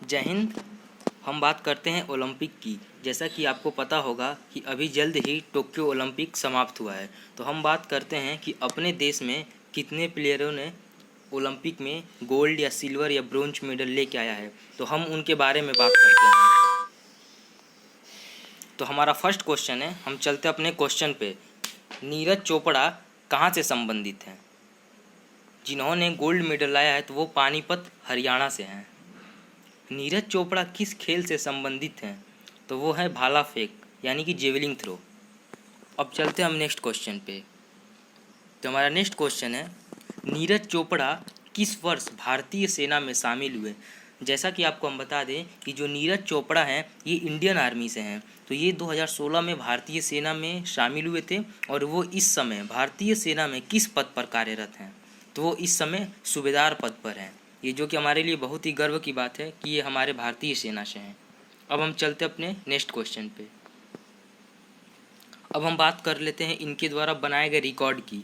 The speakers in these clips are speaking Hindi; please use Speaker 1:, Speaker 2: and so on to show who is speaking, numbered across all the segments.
Speaker 1: जय हिंद। हम बात करते हैं ओलंपिक की। जैसा कि आपको पता होगा कि अभी जल्द ही टोक्यो ओलंपिक समाप्त हुआ है, तो हम बात करते हैं कि अपने देश में कितने प्लेयरों ने ओलंपिक में गोल्ड या सिल्वर या ब्रोंज मेडल लेके आया है, तो हम उनके बारे में बात करते हैं। तो हमारा फर्स्ट क्वेश्चन है, हम चलते अपने क्वेश्चन पे। नीरज चोपड़ा कहाँ से संबंधित हैं? जिन्होंने गोल्ड मेडल लाया है तो वो पानीपत हरियाणा से हैं। नीरज चोपड़ा किस खेल से संबंधित हैं? तो वो है भाला फेंक यानी कि जेवलिंग थ्रो। अब चलते हैं हम नेक्स्ट क्वेश्चन पे। तो हमारा नेक्स्ट क्वेश्चन है, नीरज चोपड़ा किस वर्ष भारतीय सेना में शामिल हुए? जैसा कि आपको हम बता दें कि जो नीरज चोपड़ा हैं ये इंडियन आर्मी से हैं, तो ये 2016 में भारतीय सेना में शामिल हुए थे और वो इस समय भारतीय सेना में किस पद पर कार्यरत हैं? तो वो इस समय सूबेदार पद पर हैं। ये जो कि हमारे लिए बहुत ही गर्व की बात है कि ये हमारे भारतीय सेना से हैं। अब हम चलते अपने नेक्स्ट क्वेश्चन पे। अब हम बात कर लेते हैं इनके द्वारा बनाए गए रिकॉर्ड की,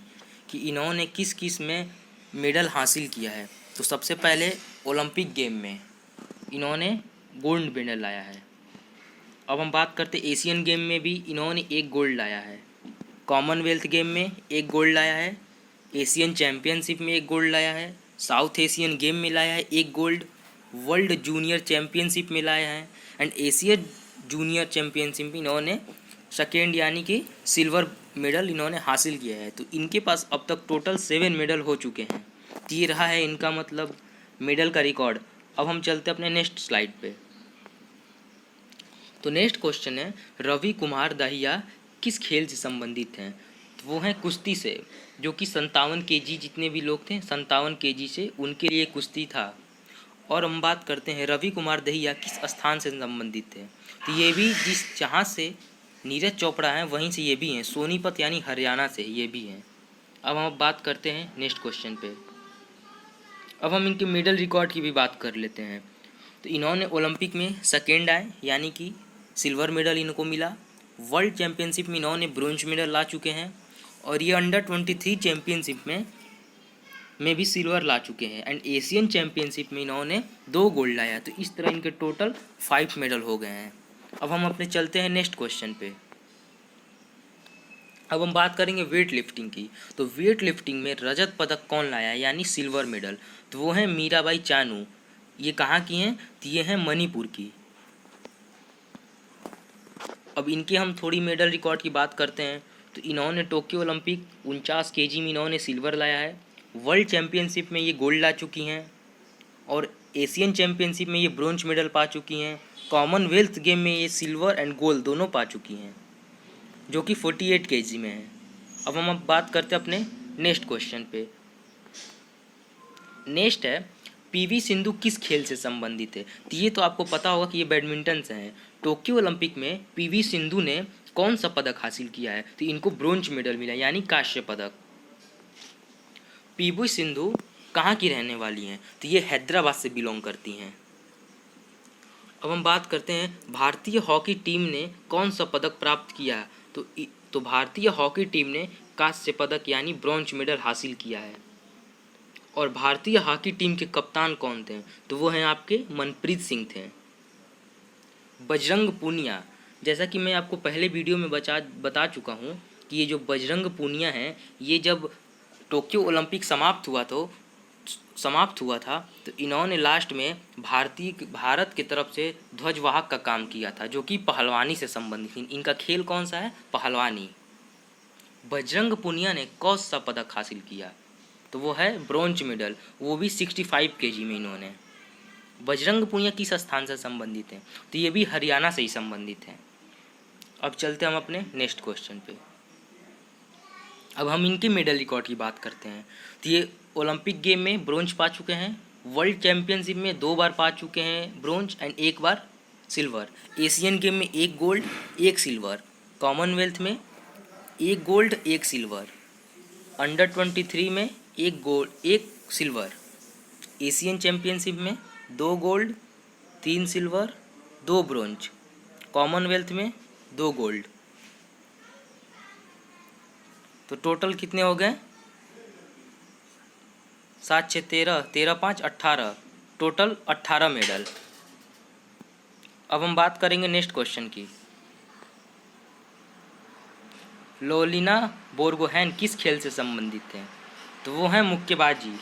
Speaker 1: कि इन्होंने किस किस में मेडल हासिल किया है। तो सबसे पहले ओलंपिक गेम में इन्होंने गोल्ड मेडल लाया है। अब हम बात करते एशियन गेम में भी इन्होंने एक गोल्ड लाया है। कॉमनवेल्थ गेम में एक गोल्ड लाया है। एशियन चैम्पियनशिप में एक गोल्ड लाया है। साउथ एशियन गेम में लाया है एक गोल्ड। वर्ल्ड जूनियर चैम्पियनशिप में लाया है एंड एशिया जूनियर चैम्पियनशिप में इन्होंने सेकेंड यानी कि सिल्वर मेडल इन्होंने हासिल किया है। तो इनके पास अब तक टोटल 7 मेडल हो चुके हैं। तो ये रहा है इनका मतलब मेडल का रिकॉर्ड। अब हम चलते अपने नेक्स्ट स्लाइड पे। तो नेक्स्ट क्वेश्चन है, रवि कुमार दहिया किस खेल से संबंधित हैं? तो वो हैं कुश्ती से, जो कि 57 केजी जितने भी लोग थे 57 केजी से उनके लिए कुश्ती था। और हम बात करते हैं रवि कुमार दहिया किस स्थान से संबंधित थे? तो ये भी जहाँ से नीरज चोपड़ा हैं वहीं से ये भी हैं, सोनीपत यानी हरियाणा से ये भी हैं। अब हम बात करते हैं नेक्स्ट क्वेश्चन पे। अब हम इनके मेडल रिकॉर्ड की भी बात कर लेते हैं। तो इन्होंने ओलंपिक में सेकेंड आए यानी कि सिल्वर मेडल इनको मिला। वर्ल्ड चैम्पियनशिप में इन्होंने ब्रोंज मेडल ला चुके हैं और ये अंडर 23 चैम्पियनशिप में भी सिल्वर ला चुके हैं एंड एशियन चैम्पियनशिप में इन्होंने 2 गोल्ड लाया। तो इस तरह इनके टोटल 5 मेडल हो गए हैं। अब हम अपने चलते हैं नेक्स्ट क्वेश्चन पे। अब हम बात करेंगे वेट लिफ्टिंग की। तो वेट लिफ्टिंग में रजत पदक कौन लाया है यानी सिल्वर मेडल? तो वो हैं मीराबाई चानू। ये कहाँ की हैं? तो ये हैं मणिपुर की। अब इनके हम थोड़ी मेडल रिकॉर्ड की बात करते हैं। तो इन्होंने टोक्यो ओलंपिक 49 केजी में इन्होंने सिल्वर लाया है। वर्ल्ड चैम्पियनशिप में ये गोल्ड ला चुकी हैं और एशियन चैम्पियनशिप में ये ब्रोंज मेडल पा चुकी हैं। कॉमनवेल्थ गेम में ये सिल्वर एंड गोल्ड दोनों पा चुकी हैं, जो कि 48 केजी में है। अब बात करते हैं अपने नेक्स्ट क्वेश्चन पे। नेक्स्ट है, पीवी सिंधु किस खेल से संबंधित है? तो ये तो आपको पता होगा कि ये बैडमिंटन से हैं। टोक्यो ओलंपिक में पीवी सिंधु ने कौन सा पदक हासिल किया है? तो इनको ब्रोंज मेडल मिला यानी कांस्य पदक। पीवी सिंधु कहाँ की रहने वाली हैं? तो ये हैदराबाद से बिलोंग करती हैं। अब हम बात करते हैं भारतीय हॉकी टीम ने कौन सा पदक प्राप्त किया? तो भारतीय हॉकी टीम ने कांस्य पदक यानी ब्रॉन्ज मेडल हासिल किया है। और भारतीय हॉकी टीम के कप्तान कौन थे? तो वो हैं आपके मनप्रीत सिंह थे। बजरंग पूनिया, जैसा कि मैं आपको पहले वीडियो में बता चुका हूँ कि ये जो बजरंग पूनिया हैं, ये जब टोक्यो ओलंपिक समाप्त हुआ था तो इन्होंने लास्ट में भारत की तरफ से ध्वजवाहक का काम किया था, जो कि पहलवानी से संबंधित। इनका खेल कौन सा है? पहलवानी। बजरंग पूनिया ने कौन सा पदक हासिल किया? तो वो है ब्रोंज मेडल, वो भी 65 केजी में इन्होंने। बजरंग पूनिया किस स्थान से संबंधित हैं? तो ये भी हरियाणा से ही संबंधित हैं। अब चलते हम अपने नेक्स्ट क्वेश्चन पे। अब हम इनके मेडल रिकॉर्ड की बात करते हैं। तो ये ओलंपिक गेम में ब्रोंज पा चुके हैं। वर्ल्ड चैम्पियनशिप में 2 बार पा चुके हैं bronze and 1 bar silver. Asian game में 1 गोल्ड 1 सिल्वर। कॉमनवेल्थ में 1 गोल्ड 1 सिल्वर। अंडर 23 में 1 गोल्ड 1 सिल्वर। एशियन चैम्पियनशिप में 2 गोल्ड 3 सिल्वर 2 ब्रोंज। कॉमनवेल्थ में 2 गोल्ड। तो टोटल कितने हो गए? 7 6 13 13 5 18, टोटल 18 मेडल। अब हम बात करेंगे नेक्स्ट क्वेश्चन की। लोलिना बोर्गोहेन किस खेल से संबंधित हैं? तो वो हैं मुक्केबाजी।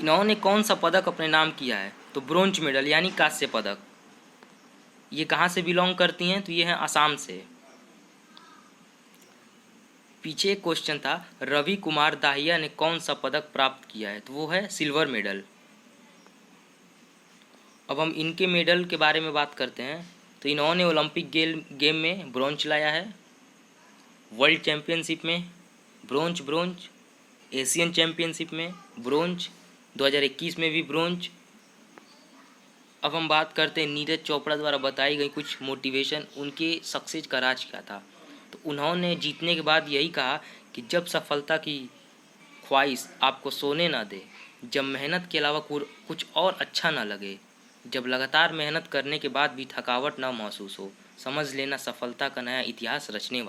Speaker 1: इन्होंने कौन सा पदक अपने नाम किया है? तो ब्रोंज मेडल यानी कांस्य पदक। ये कहाँ से बिलोंग करती हैं? तो ये हैं असम से। पीछे एक क्वेश्चन था, रवि कुमार दाहिया ने कौन सा पदक प्राप्त किया है? तो वो है सिल्वर मेडल। अब हम इनके मेडल के बारे में बात करते हैं। तो इन्होंने ओलंपिक गेम में ब्रोंज लाया है, वर्ल्ड चैम्पियनशिप में ब्रोंज, एशियन चैम्पियनशिप में ब्रोंज, 2021 में भी ब्रोंज। अब हम बात करते हैं नीरज चोपड़ा द्वारा बताई गई कुछ मोटिवेशन, उनके सक्सेस का राज क्या था? तो उन्होंने जीतने के बाद यही कहा कि जब सफलता की ख्वाहिश आपको सोने ना दे, जब मेहनत के अलावा कुछ और अच्छा ना लगे, जब लगातार मेहनत करने के बाद भी थकावट ना महसूस हो, समझ लेना सफलता का नया इतिहास रचने